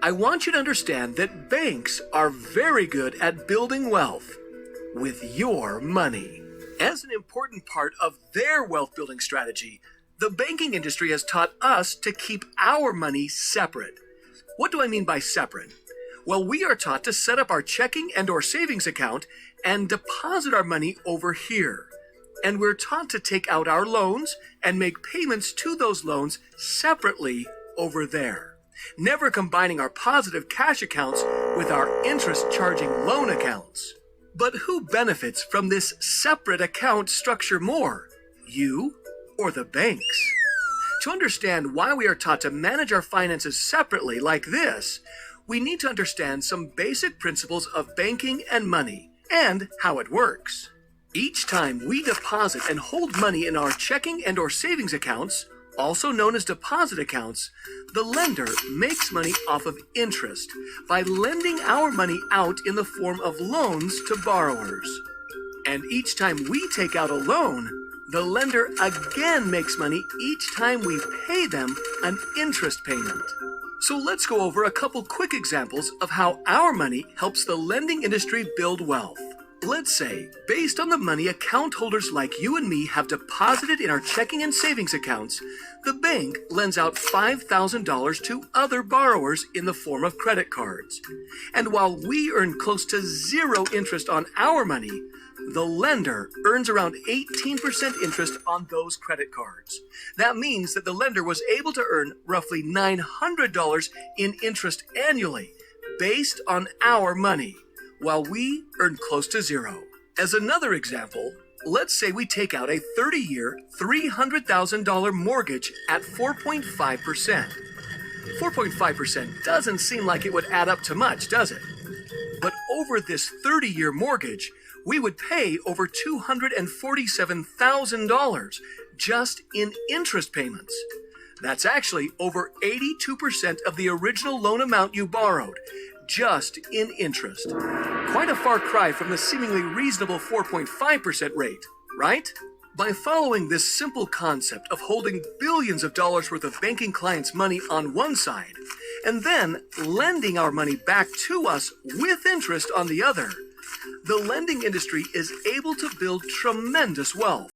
I want you to understand that banks are very good at building wealth with your money. As an important part of their wealth building strategy, the banking industry has taught us to keep our money separate. What do I mean by separate? Well, we are taught to set up our checking and/or savings account and deposit our money over here. And we're taught to take out our loans and make payments to those loans separately over there, never combining our positive cash accounts with our interest-charging loan accounts. But who benefits from this separate account structure more, you or the banks? To understand why we are taught to manage our finances separately like this, we need to understand some basic principles of banking and money and how it works. Each time we deposit and hold money in our checking and/or savings accounts, also known as deposit accounts, the lender makes money off of interest by lending our money out in the form of loans to borrowers. And each time we take out a loan, the lender again makes money each time we pay them an interest payment. So let's go over a couple quick examples of how our money helps the lending industry build wealth. Let's say, based on the money account holders like you and me have deposited in our checking and savings accounts, the bank lends out $5,000 to other borrowers in the form of credit cards. And while we earn close to zero interest on our money, the lender earns around 18% interest on those credit cards. That means that the lender was able to earn roughly $900 in interest annually based on our money, while we earn close to zero. As another example, let's say we take out a 30-year, $300,000 mortgage at 4.5%. 4.5% doesn't seem like it would add up to much, does it? But over this 30-year mortgage, we would pay over $247,000 just in interest payments. That's actually over 82% of the original loan amount you borrowed, just in interest. Quite a far cry from the seemingly reasonable 4.5% rate, right? By following this simple concept of holding billions of dollars worth of banking clients' money on one side, and then lending our money back to us with interest on the other, the lending industry is able to build tremendous wealth.